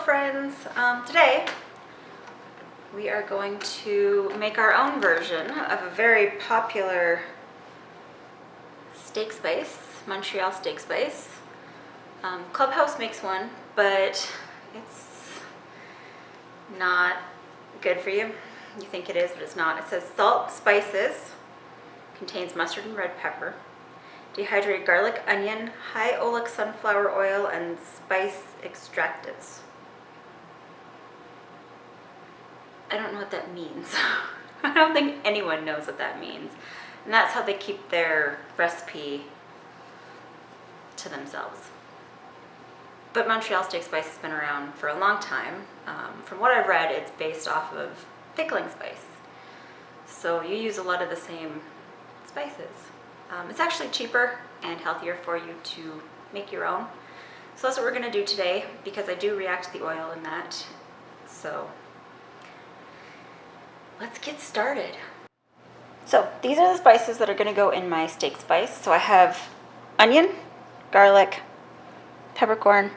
friends. Today we are going to make our own version of a very popular steak spice, Montreal Steak Spice. Clubhouse makes one, but it's not good for you. You think it is, but it's not. It says salt, spices, contains mustard and red pepper, dehydrated garlic, onion, high oleic sunflower oil, and spice extractives. I don't know what that means. I don't think anyone knows what that means. And that's how they keep their recipe to themselves. But Montreal Steak Spice has been around for a long time. From what I've read, it's based off of pickling spice. So you use a lot of the same spices. It's actually cheaper and healthier for you to make your own. So that's what we're gonna do today, because I do react to the oil in that. So let's get started. So these are the spices that are gonna go in my steak spice. So I have onion, garlic, peppercorn,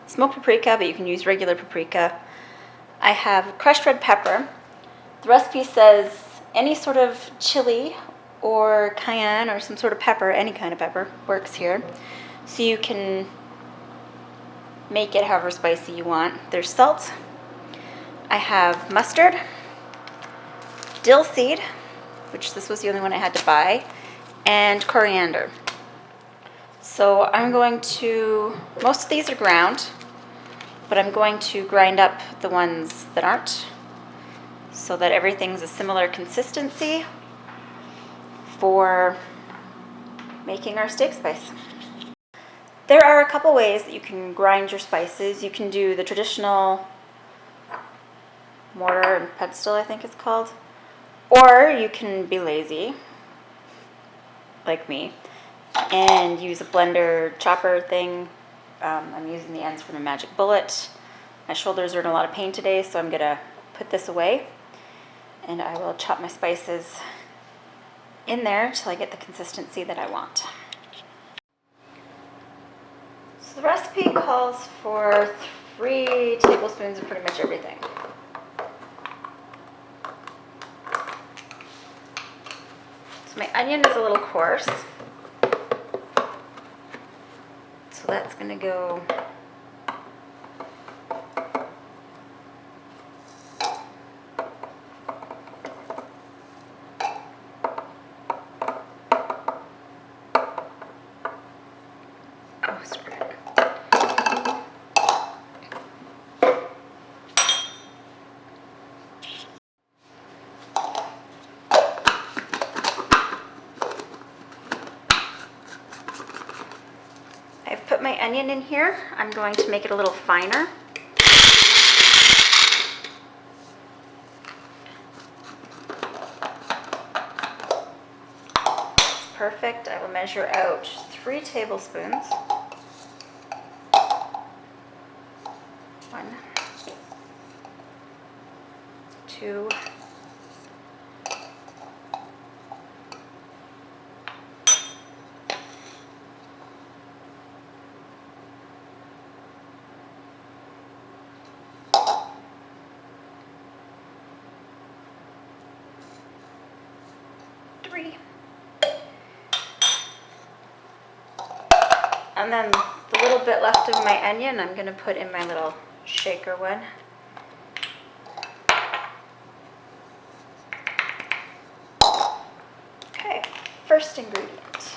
smoked paprika, but you can use regular paprika. I have crushed red pepper. The recipe says any sort of chili or cayenne or some sort of pepper, any kind of pepper works here. So you can make it however spicy you want. There's salt. I have mustard, dill seed, which this was the only one I had to buy, and coriander. So I'm going to, most of these are ground, but I'm going to grind up the ones that aren't so that everything's a similar consistency for making our steak spice. There are a couple ways that you can grind your spices. You can do the traditional mortar and pestle, I think it's called, or you can be lazy, like me, and use a blender chopper thing. I'm using the ends from a Magic Bullet. My shoulders are in a lot of pain today, so I'm gonna put this away, and I will chop my spices in there till I get the consistency that I want. So the recipe calls for 3 tablespoons of pretty much everything. So my onion is a little coarse, so that's gonna go I've put my onion in here. I'm going to make it a little finer. That's perfect. I will measure out 3 tablespoons. 1, 2, 3. And then the little bit left of my onion, I'm going to put in my little shaker one. Okay, first ingredient.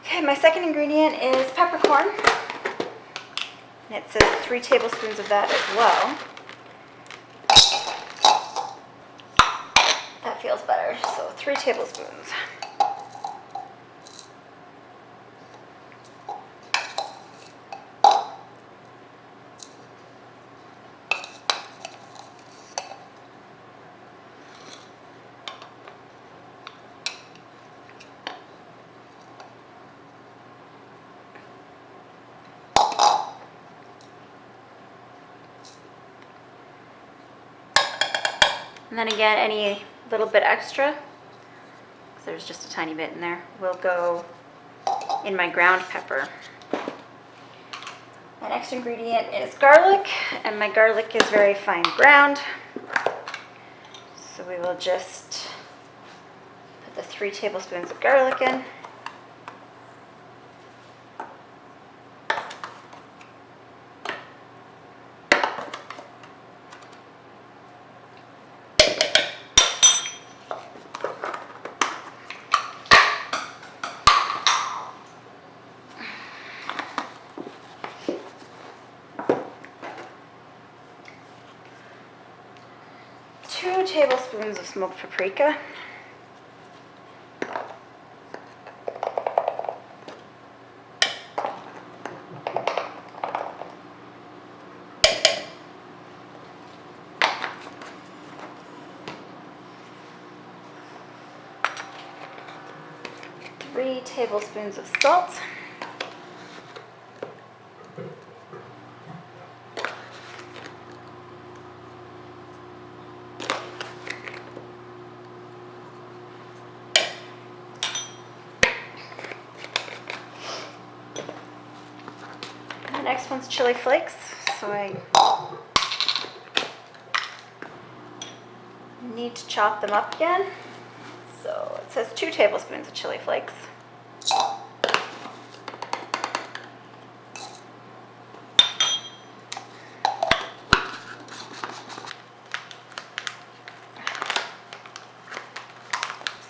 Okay, my second ingredient is peppercorn. And it says 3 tablespoons of that as well. That feels better, so 3 tablespoons. And then again, any little bit extra, because there's just a tiny bit in there, will go in my ground pepper. My next ingredient is garlic, and my garlic is very fine ground. So we will just put the 3 tablespoons of garlic in. Two tablespoons of smoked paprika. Three tablespoons of salt. The next one's chili flakes, so I need to chop them up again. So it says 2 tablespoons of chili flakes.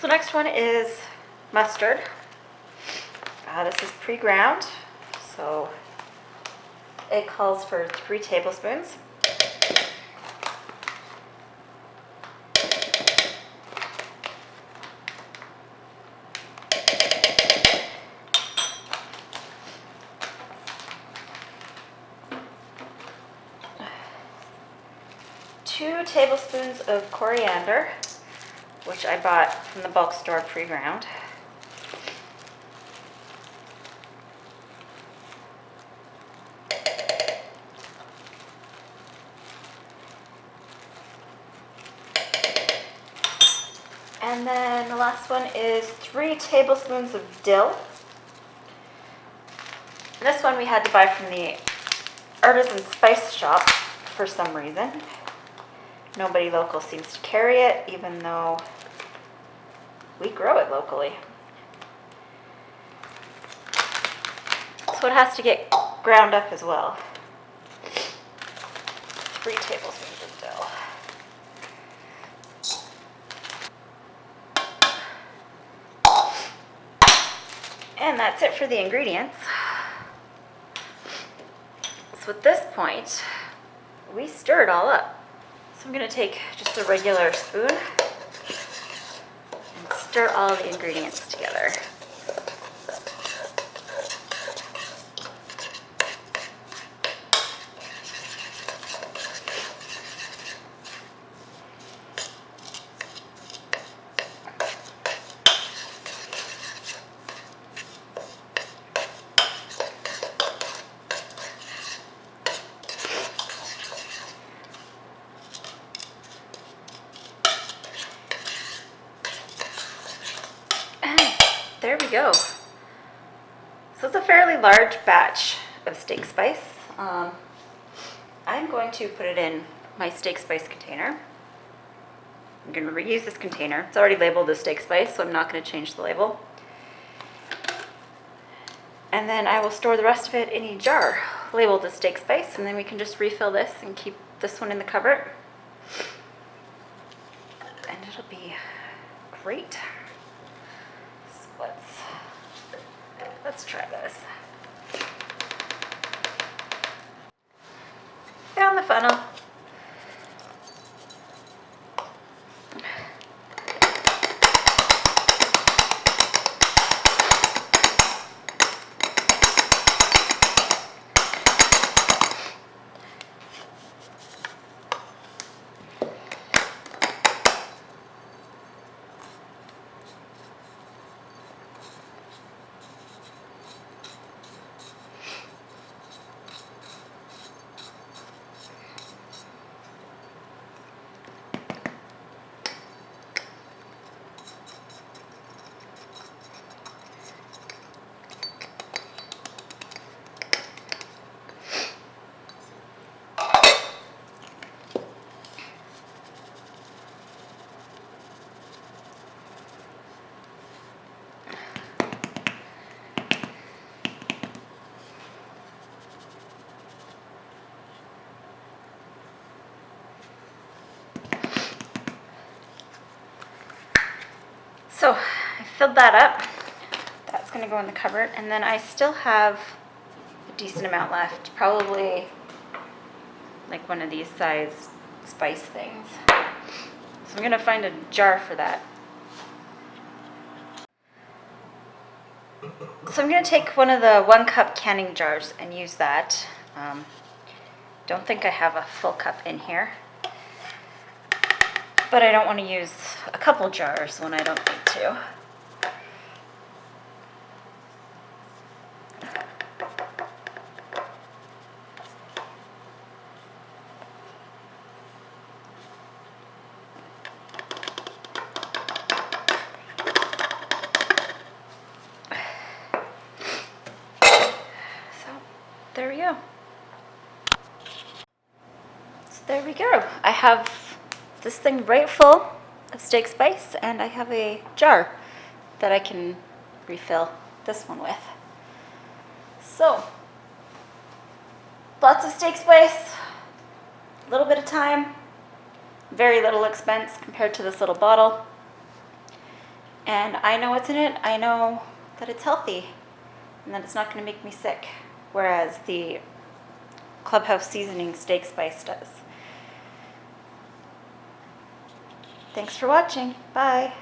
So next one is mustard. This is pre-ground, so it calls for 3 tablespoons. Two tablespoons of coriander, which I bought from the bulk store pre-ground. And then the last one is 3 tablespoons of dill. This one we had to buy from the artisan spice shop for some reason. Nobody local seems to carry it, even though we grow it locally. So it has to get ground up as well. 3 tablespoons of dill. And that's it for the ingredients. So at this point, we stir it all up. So I'm going to take just a regular spoon and stir all the ingredients together. There we go. So it's a fairly large batch of steak spice. I'm going to put it in my steak spice container. I'm going to reuse this container. It's already labeled as steak spice, so I'm not going to change the label. And then I will store the rest of it in a jar labeled as steak spice, and then we can just refill this and keep this one in the cupboard. And it'll be great. Let's try this. Down the funnel. So I filled that up. That's gonna go in the cupboard, and then I still have a decent amount left, probably like one of these size spice things. So I'm gonna find a jar for that. So I'm gonna take one of the 1 cup canning jars and use that. Don't think I have a full cup in here, but I don't want to use a couple jars when I don't need to. So there we go. There we go. I have this thing right full of steak spice, and I have a jar that I can refill this one with. So, lots of steak spice, a little bit of time, very little expense compared to this little bottle. And I know what's in it. I know that it's healthy and that it's not going to make me sick, whereas the Clubhouse Seasoning Steak Spice does. Thanks for watching. Bye.